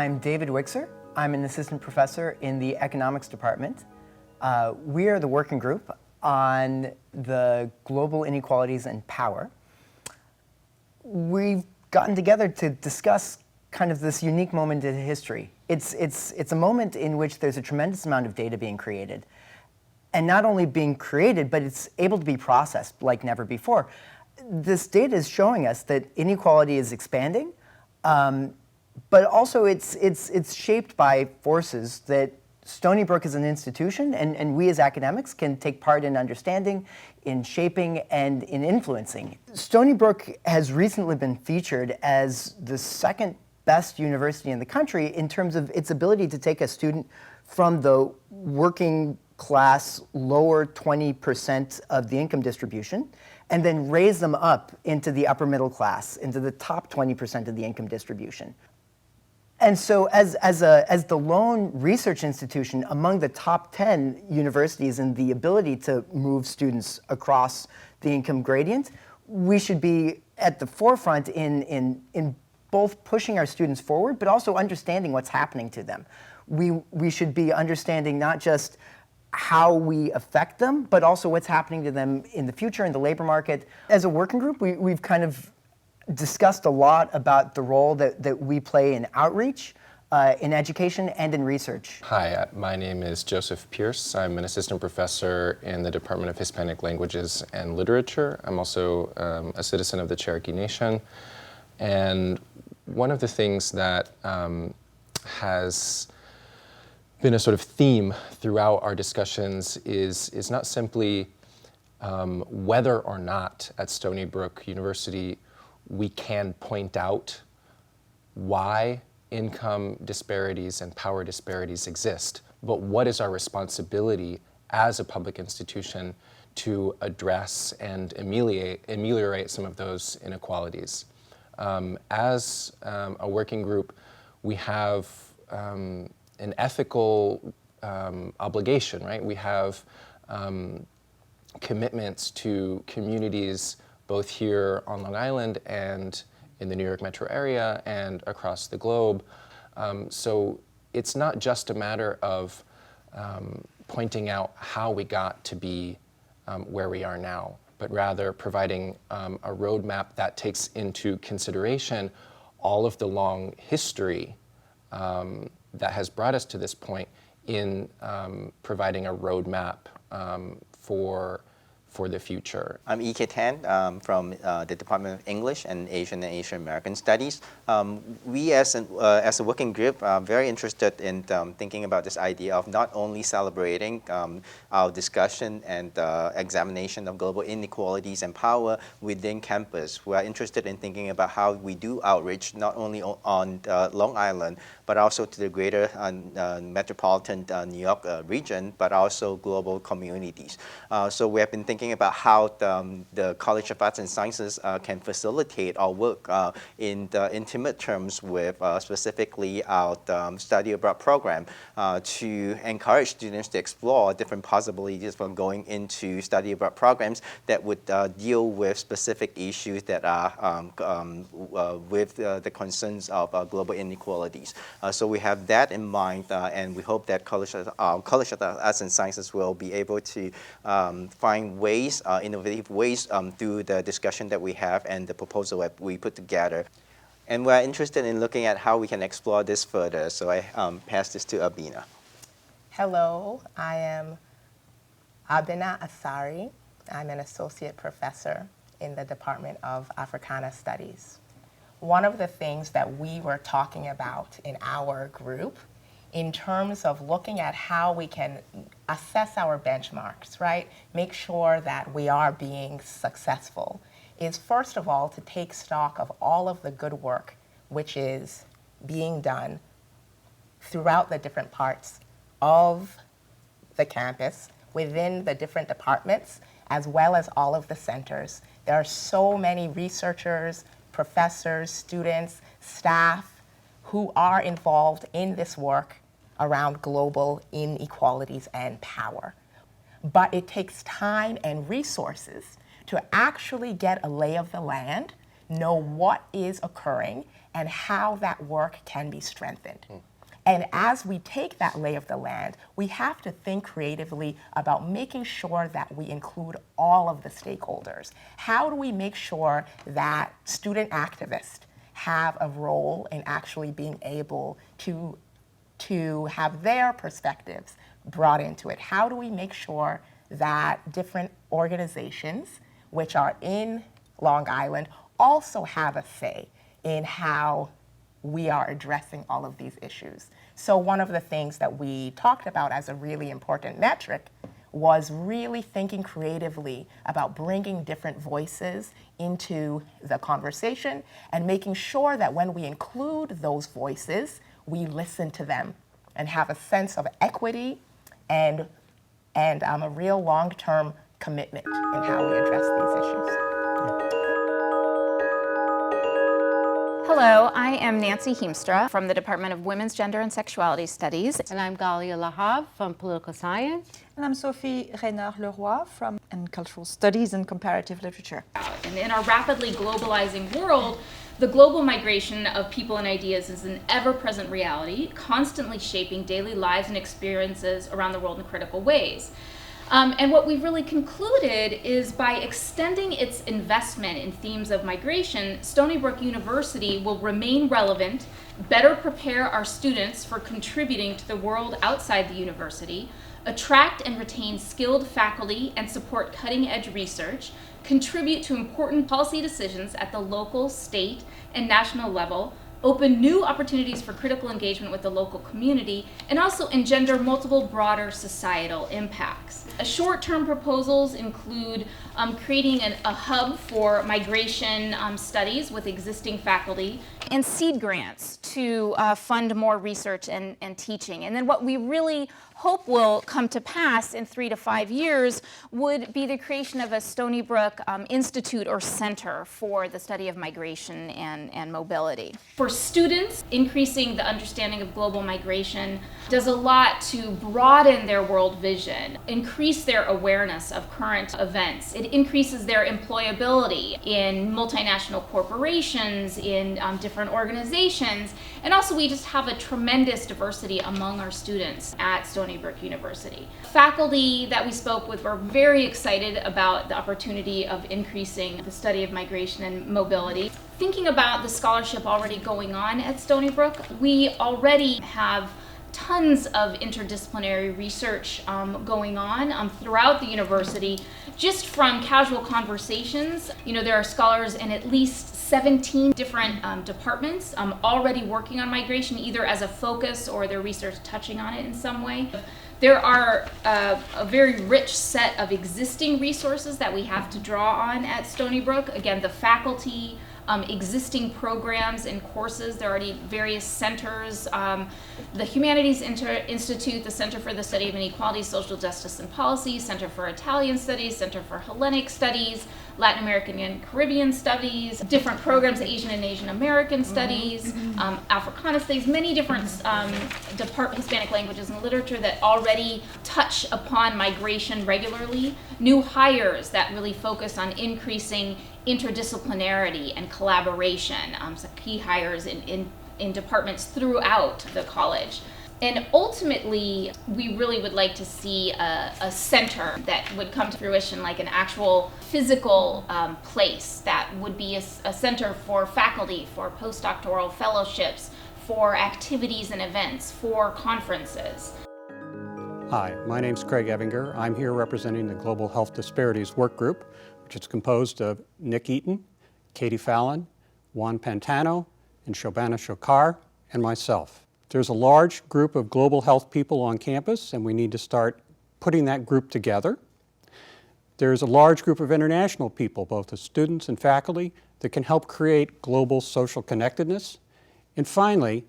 I'm David Wiczer. I'm an assistant professor in the economics department. We are the working group on the global inequalities and power. We've gotten together to discuss kind of this unique moment in history. It's a moment in which there's a tremendous amount of data being created. And not only being created, but it's able to be processed like never before. This data is showing us that inequality is expanding, but also it's shaped by forces that Stony Brook as an institution and we as academics can take part in understanding, in shaping, and in influencing. Stony Brook has recently been featured as the second best university in the country in terms of its ability to take a student from the working class, lower 20% of the income distribution, and then raise them up into the upper middle class, into the top 20% of the income distribution. And so as the lone research institution among the top 10 universities in the ability to move students across the income gradient, we should be at the forefront in both pushing our students forward, but also understanding what's happening to them. We should be understanding not just how we affect them, but also what's happening to them in the future in the labor market. As a working group, we've kind of discussed a lot about the role that we play in outreach, in education, and in research. Hi, my name is Joseph Pierce. I'm an assistant professor in the Department of Hispanic Languages and Literature. I'm also a citizen of the Cherokee Nation. And one of the things that has been a sort of theme throughout our discussions is not simply whether or not at Stony Brook University we can point out why income disparities and power disparities exist, but what is our responsibility as a public institution to address and ameliorate some of those inequalities. As a working group, we have an ethical obligation, right? We have commitments to communities both here on Long Island and in the New York metro area and across the globe. So it's not just a matter of pointing out how we got to be where we are now, but rather providing a roadmap that takes into consideration all of the long history that has brought us to this point in providing a roadmap for the future. I'm Iike Kim from the Department of English and Asian American Studies. We as a working group are very interested in thinking about this idea of not only celebrating our discussion and examination of global inequalities and power within campus. We are interested in thinking about how we do outreach not only on Long Island, but also to the greater metropolitan New York region, but also global communities. So we have been thinking about how the College of Arts and Sciences can facilitate our work in the intimate terms with specifically our study abroad program to encourage students to explore different possibilities from going into study abroad programs that would deal with specific issues that are with the concerns of global inequalities. So we have that in mind, and we hope that College of Arts and Sciences will be able to find ways, innovative ways through the discussion that we have and the proposal that we put together. And we're interested in looking at how we can explore this further. So I pass this to Abena. Hello, I am Abena Asare. I'm an associate professor in the Department of Africana Studies. One of the things that we were talking about in our group in terms of looking at how we can assess our benchmarks, right? Make sure that we are being successful is first of all to take stock of all of the good work which is being done throughout the different parts of the campus, within the different departments, as well as all of the centers. There are so many researchers, professors, students, staff who are involved in this work around global inequalities and power. But it takes time and resources to actually get a lay of the land know what is occurring and how that work can be strengthened. And as we take that lay of the land, we have to think creatively about making sure that we include all of the stakeholders. How do we make sure that student activists have a role in actually being able to have their perspectives brought into it? How do we make sure that different organizations, which are in Long Island, also have a say in how we are addressing all of these issues? So one of the things that we talked about as a really important metric was really thinking creatively about bringing different voices into the conversation and making sure that when we include those voices, we listen to them and have a sense of equity and a real long-term commitment in how we address these issues. Hello, I am Nancy Hiemstra from the Department of Women's, Gender, and Sexuality Studies. And I'm Gallya Lahav from Political Science. And I'm Sophie Reynard-Leroy from Cultural Studies and Comparative Literature. And in our rapidly globalizing world, the global migration of people and ideas is an ever-present reality, constantly shaping daily lives and experiences around the world in critical ways. And what we've really concluded is by extending its investment in themes of migration, Stony Brook University will remain relevant, better prepare our students for contributing to the world outside the university, attract and retain skilled faculty and support cutting-edge research, contribute to important policy decisions at the local, state, and national level, open new opportunities for critical engagement with the local community, and also engender multiple broader societal impacts. Short-term proposals include creating a hub for migration studies with existing faculty. And seed grants to fund more research and teaching. And then what we really hope will come to pass in 3 to 5 years would be the creation of a Stony Brook Institute or Center for the study of migration and mobility. For students, increasing the understanding of global migration does a lot to broaden their world vision, increase their awareness of current events. It increases their employability in multinational corporations, in different organizations, and also we just have a tremendous diversity among our students at Stony Brook University. Faculty that we spoke with were very excited about the opportunity of increasing the study of migration and mobility. Thinking about the scholarship already going on at Stony Brook, we already have tons of interdisciplinary research going on throughout the university. Just from casual conversations, there are scholars in at least 17 different departments already working on migration, either as a focus or their research touching on it in some way. There are a very rich set of existing resources that we have to draw on at Stony Brook. Again, the faculty, existing programs and courses. There are already various centers. The Humanities Institute, the Center for the Study of Inequality, Social Justice and Policy, Center for Italian Studies, Center for Hellenic Studies, Latin American and Caribbean Studies, different programs, Asian and Asian American Studies, Africana Studies, many different Hispanic Languages and Literature that already touch upon migration regularly. New hires that really focus on increasing interdisciplinarity and collaboration, so key hires in departments throughout the college. And ultimately, we really would like to see a center that would come to fruition, like an actual physical place that would be a center for faculty, for postdoctoral fellowships, for activities and events, for conferences. Hi, my name's Craig Evinger. I'm here representing the Global Health Disparities Work Group, which is composed of Nick Eaton, Katie Fallon, Juan Pantano, and Shobana Shokar, and myself. There's a large group of global health people on campus, and we need to start putting that group together. There's a large group of international people, both as students and faculty, that can help create global social connectedness. And finally,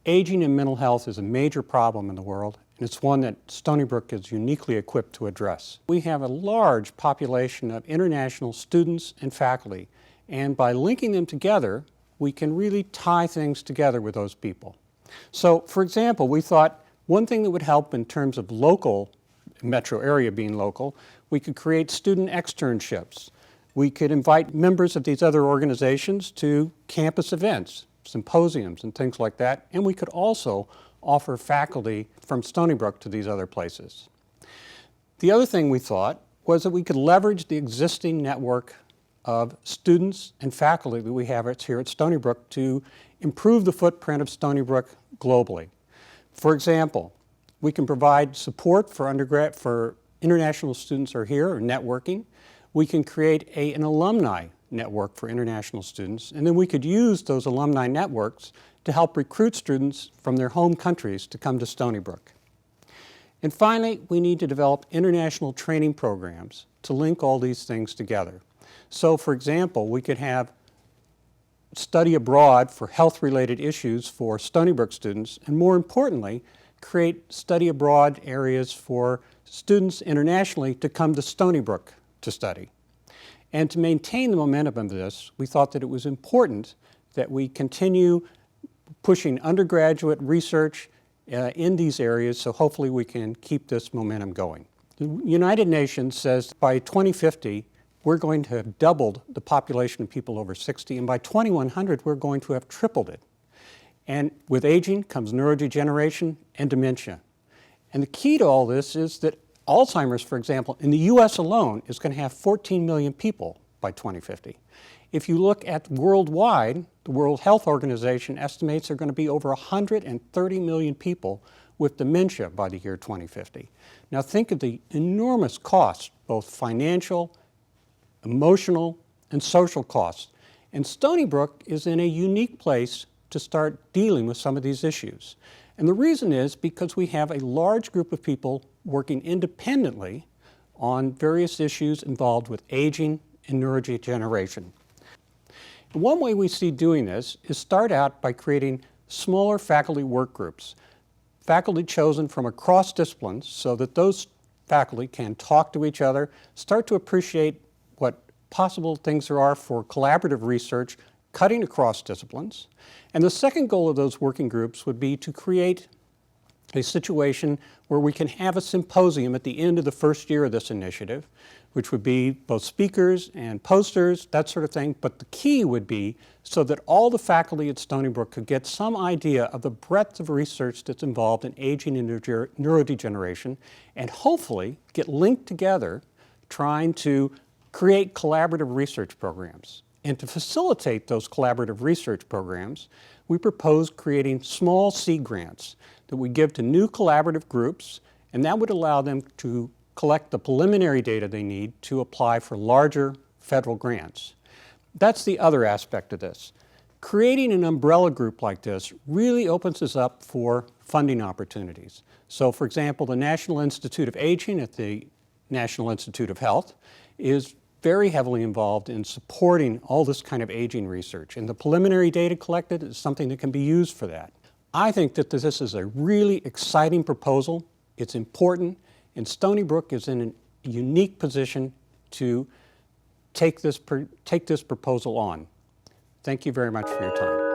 aging and mental health is a major problem in the world, and it's one that Stony Brook is uniquely equipped to address. We have a large population of international students and faculty, and by linking them together, we can really tie things together with those people. So, for example, we thought one thing that would help in terms of local, metro area being local, we could create student externships We could invite members of these other organizations to campus events, symposiums, and things like that, and we could also offer faculty from Stony Brook to these other places. The other thing we thought was that we could leverage the existing network of students and faculty that we have here at Stony Brook to improve the footprint of Stony Brook globally. For example, we can provide support for international students who are here or networking. We can create an alumni network for international students, and then we could use those alumni networks to help recruit students from their home countries to come to Stony Brook. And finally, we need to develop international training programs to link all these things together. So, for example, we could have study abroad for health-related issues for Stony Brook students, and more importantly, create study abroad areas for students internationally to come to Stony Brook to study. And to maintain the momentum of this, we thought that it was important that we continue pushing undergraduate research in these areas, so hopefully we can keep this momentum going. The United Nations says by 2050, we're going to have doubled the population of people over 60, and by 2100, we're going to have tripled it. And with aging comes neurodegeneration and dementia. And the key to all this is that Alzheimer's, for example, in the US alone is going to have 14 million people by 2050. If you look at worldwide, the World Health Organization estimates there are going to be over 130 million people with dementia by the year 2050. Now think of the enormous costs, both financial, emotional, and social costs. And Stony Brook is in a unique place to start dealing with some of these issues. And the reason is because we have a large group of people working independently on various issues involved with aging and neurodegeneration. And one way we see doing this is start out by creating smaller faculty work groups, faculty chosen from across disciplines so that those faculty can talk to each other, start to appreciate what possible things there are for collaborative research cutting across disciplines. And the second goal of those working groups would be to create a situation where we can have a symposium at the end of the first year of this initiative, which would be both speakers and posters, that sort of thing. But the key would be so that all the faculty at Stony Brook could get some idea of the breadth of research that's involved in aging and neurodegeneration, and hopefully get linked together trying to create collaborative research programs. And to facilitate those collaborative research programs, we propose creating small seed grants that we give to new collaborative groups, and that would allow them to collect the preliminary data they need to apply for larger federal grants. That's the other aspect of this. Creating an umbrella group like this really opens us up for funding opportunities. So, for example, the National Institute of Aging at the National Institute of Health is very heavily involved in supporting all this kind of aging research, and the preliminary data collected is something that can be used for that. I think that this is a really exciting proposal. It's important, and Stony Brook is in a unique position to take this proposal on. Thank you very much for your time.